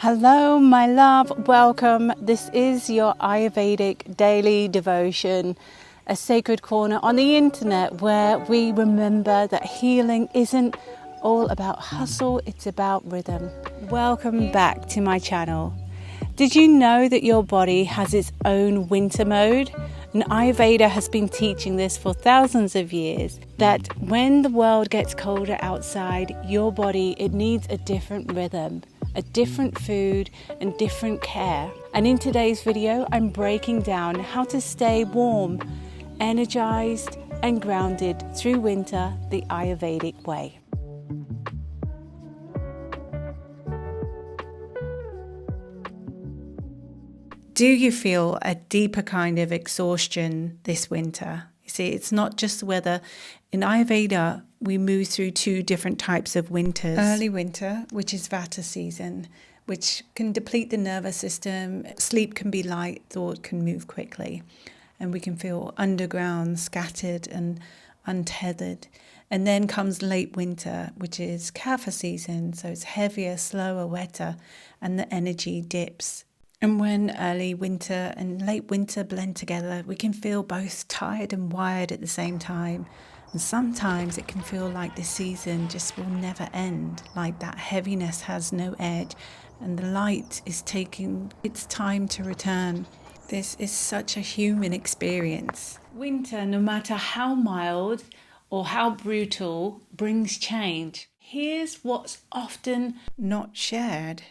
Hello, my love. Welcome. This is your Ayurvedic daily devotion, a sacred corner on the internet where we remember that healing isn't all about hustle, it's about rhythm. Welcome back to my channel. Did you know that your body has its own winter mode? And Ayurveda has been teaching this for thousands of years, that when the world gets colder outside, your body, it needs a different rhythm, a different food and different care. And in today's video, I'm breaking down how to stay warm, energized and grounded through winter the Ayurvedic way. Do you feel a deeper kind of exhaustion this winter? You see, it's not just the weather. In Ayurveda, we move through two different types of winters. Early winter, which is Vata season, which can deplete the nervous system. Sleep can be light, thought can move quickly, and we can feel underground, scattered and untethered. And then comes late winter, which is Kapha season, so it's heavier, slower, wetter, and the energy dips. And when early winter and late winter blend together, we can feel both tired and wired at the same time. And sometimes it can feel like this season just will never end, like that heaviness has no edge and the light is taking its time to return. This is such a human experience. Winter, no matter how mild or how brutal, brings change. Here's what's often not shared.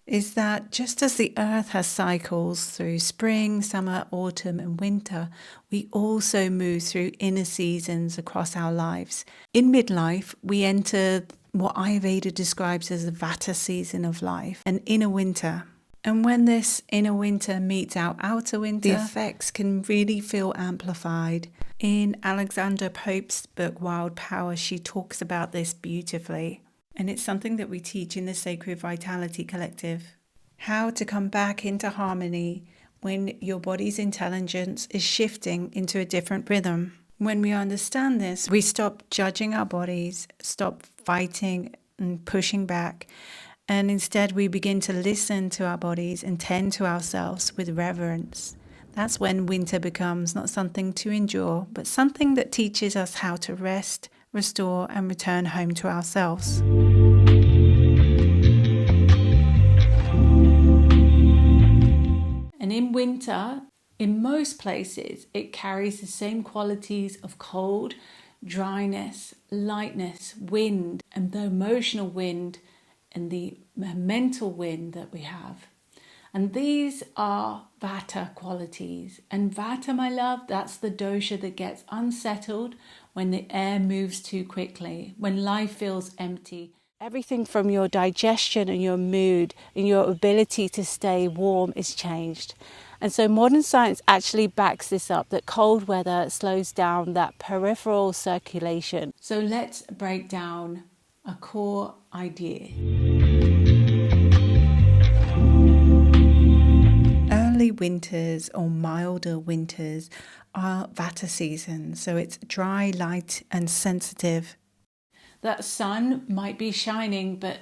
Is that just as the earth has cycles through spring, summer, autumn and winter, we also move through inner seasons across our lives. In midlife, we enter what Ayurveda describes as the Vata season of life, an inner winter. And when this inner winter meets our outer winter, the effects can really feel amplified. In Alexandra Pope's book, Wild Power, she talks about this beautifully. And it's something that we teach in the Sacred Vitality Collective. How to come back into harmony when your body's intelligence is shifting into a different rhythm. When we understand this, we stop judging our bodies, stop fighting and pushing back, and instead we begin to listen to our bodies and tend to ourselves with reverence. That's when winter becomes not something to endure, but something that teaches us how to rest, restore and return home to ourselves. And in winter, in most places, it carries the same qualities of cold, dryness, lightness, wind, and the emotional wind and the mental wind that we have. And these are Vata qualities. And Vata, my love, that's the dosha that gets unsettled when the air moves too quickly, when life feels empty. Everything from your digestion and your mood and your ability to stay warm is changed. And so modern science actually backs this up, that cold weather slows down that peripheral circulation. So let's break down a core idea. Early winters or milder winters are Vata season, so it's dry, light and sensitive. That sun might be shining, but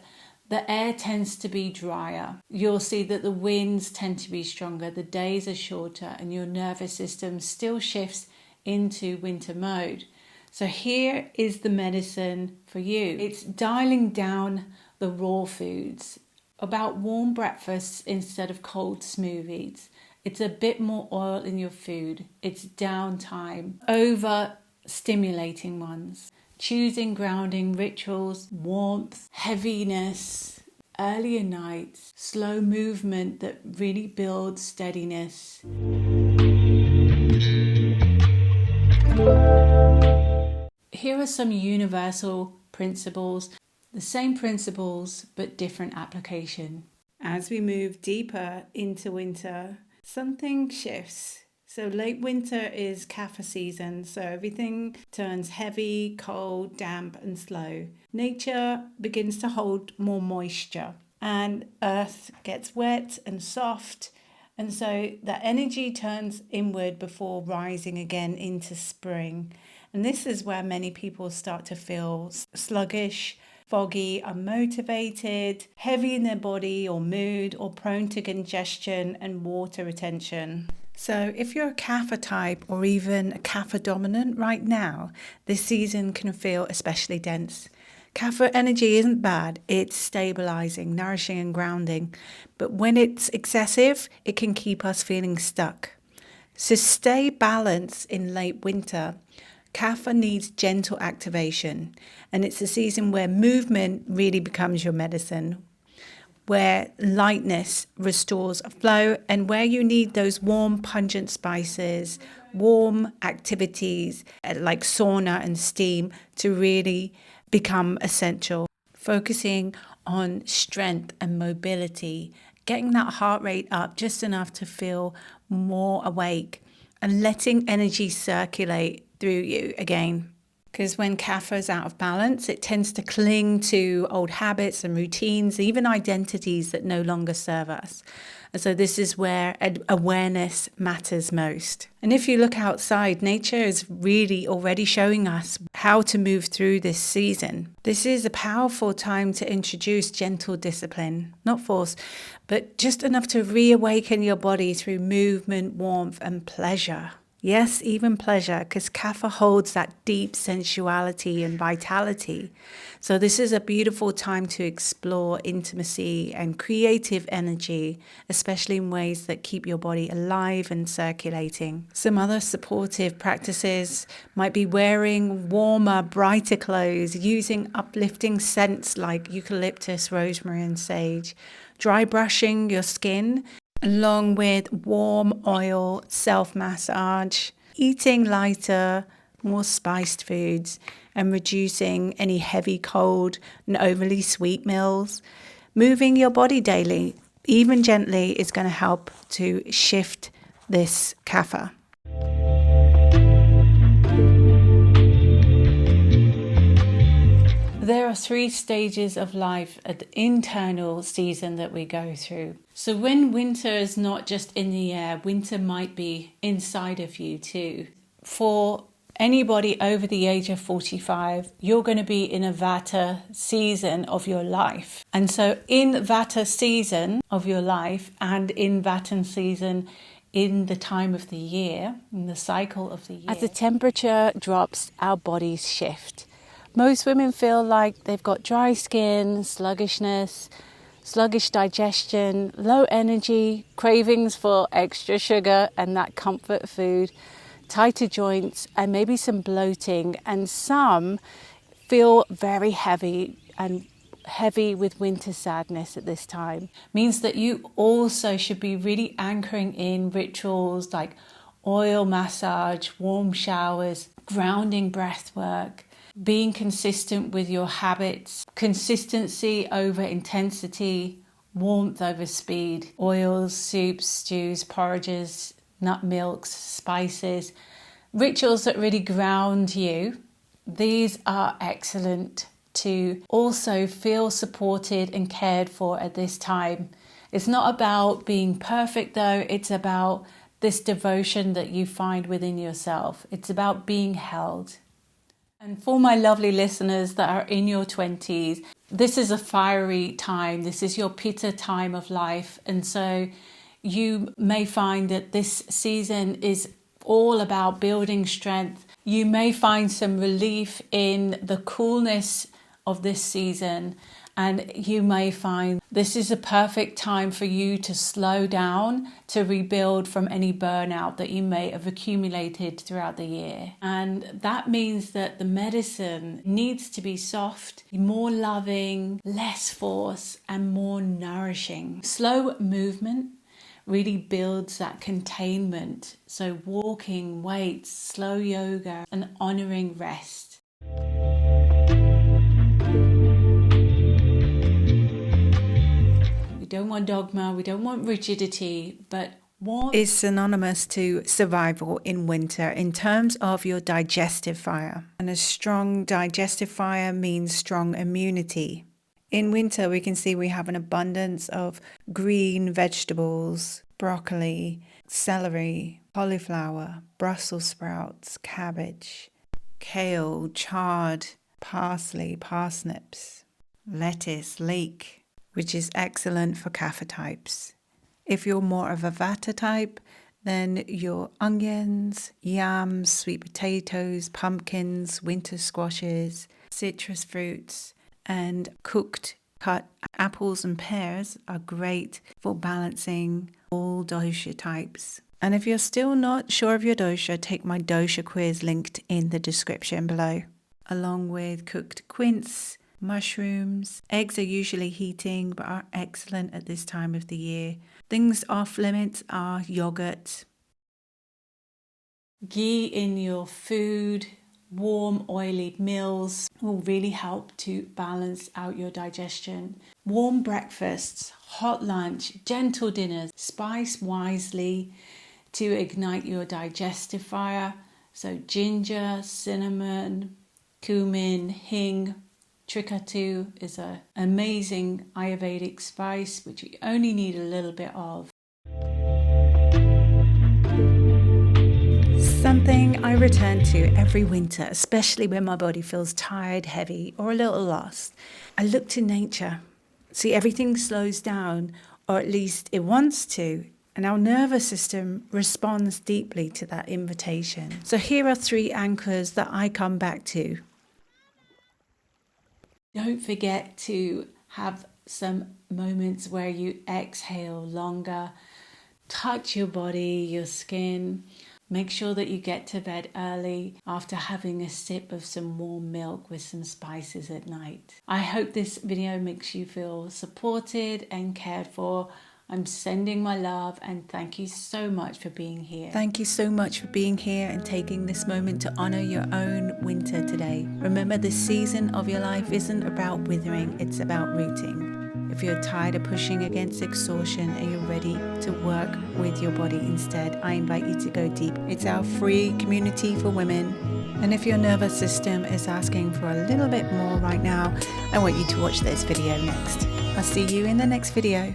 the air tends to be drier. You'll see that the winds tend to be stronger, the days are shorter, and your nervous system still shifts into winter mode. So here is the medicine for you. It's dialing down the raw foods, about warm breakfasts instead of cold smoothies. It's a bit more oil in your food. It's downtime over stimulating ones. Choosing grounding rituals, warmth, heaviness, earlier nights, slow movement that really builds steadiness. Here are some universal principles, the same principles but different application. As we move deeper into winter, something shifts. So late winter is Kapha season, so everything turns heavy, cold, damp and slow. Nature begins to hold more moisture and earth gets wet and soft, and so that energy turns inward before rising again into spring. And this is where many people start to feel sluggish, foggy, unmotivated, heavy in their body or mood, or prone to congestion and water retention. So if you're a Kapha type or even a Kapha dominant right now, this season can feel especially dense. Kapha energy isn't bad, it's stabilizing, nourishing and grounding. But when it's excessive, it can keep us feeling stuck. So stay balanced in late winter. Kapha needs gentle activation, and it's a season where movement really becomes your medicine, where lightness restores flow, and where you need those warm, pungent spices, warm activities like sauna and steam to really become essential. Focusing on strength and mobility, getting that heart rate up just enough to feel more awake, and letting energy circulate through you again. Because when Kapha is out of balance, it tends to cling to old habits and routines, even identities that no longer serve us. And so this is where awareness matters most. And if you look outside, nature is really already showing us how to move through this season. This is a powerful time to introduce gentle discipline, not force, but just enough to reawaken your body through movement, warmth, and pleasure. Yes, even pleasure, because Kapha holds that deep sensuality and vitality. So this is a beautiful time to explore intimacy and creative energy, especially in ways that keep your body alive and circulating. Some other supportive practices might be wearing warmer, brighter clothes, using uplifting scents like eucalyptus, rosemary, and sage, dry brushing your skin, along with warm oil, self-massage, eating lighter, more spiced foods, and reducing any heavy, cold and overly sweet meals. Moving your body daily, even gently, is going to help to shift this Kapha. There are 3 stages of life at the internal season that we go through. So when winter is not just in the air, winter might be inside of you too. For anybody over the age of 45, you're going to be in a Vata season of your life. And so in Vata season of your life and in Vata season in the time of the year, in the cycle of the year, as the temperature drops, our bodies shift. Most women feel like they've got dry skin, sluggishness, sluggish digestion, low energy, cravings for extra sugar and that comfort food, tighter joints, and maybe some bloating. And some feel very heavy with winter sadness at this time. Means that you also should be really anchoring in rituals like oil massage, warm showers, grounding breath work, being consistent with your habits, consistency over intensity, warmth over speed, oils, soups, stews, porridges, nut milks, spices, rituals that really ground you. These are excellent to also feel supported and cared for at this time. It's not about being perfect though, it's about this devotion that you find within yourself. It's about being held. And for my lovely listeners that are in your 20s, this is a fiery time. This is your Pitta time of life. And so you may find that this season is all about building strength. You may find some relief in the coolness of this season. And you may find this is a perfect time for you to slow down, to rebuild from any burnout that you may have accumulated throughout the year. And that means that the medicine needs to be soft, more loving, less force, and more nourishing. Slow movement really builds that containment. So walking, weights, slow yoga, and honoring rest. We don't want dogma, we don't want rigidity, but warmth is synonymous to survival in winter in terms of your digestive fire. And a strong digestive fire means strong immunity. In winter, we can see we have an abundance of green vegetables, broccoli, celery, cauliflower, Brussels sprouts, cabbage, kale, chard, parsley, parsnips. lettuce, leek, which is excellent for Kapha types. If you're more of a Vata type, then your onions, yams, sweet potatoes, pumpkins, winter squashes, citrus fruits, and cooked cut apples and pears are great for balancing all dosha types. And if you're still not sure of your dosha, take my dosha quiz linked in the description below, along with cooked quince, mushrooms. Eggs are usually heating but are excellent at this time of the year. Things off limits are yogurt. Ghee in your food, warm oily meals will really help to balance out your digestion. Warm breakfasts, hot lunch, gentle dinners. Spice wisely to ignite your digestive fire. So ginger, cinnamon, cumin, hing. Trikatu is an amazing Ayurvedic spice which you only need a little bit of. Something I return to every winter, especially when my body feels tired, heavy, or a little lost. I look to nature. See, everything slows down, or at least it wants to, and our nervous system responds deeply to that invitation. So here are 3 anchors that I come back to. Don't forget to have some moments where you exhale longer. Touch your body, your skin. Make sure that you get to bed early after having a sip of some warm milk with some spices at night. I hope this video makes you feel supported and cared for. I'm sending my love and thank you so much for being here. Thank you so much for being here and taking this moment to honor your own winter today. Remember, this season of your life isn't about withering, it's about rooting. If you're tired of pushing against exhaustion and you're ready to work with your body instead, I invite you to go deep. It's our free community for women. And if your nervous system is asking for a little bit more right now, I want you to watch this video next. I'll see you in the next video.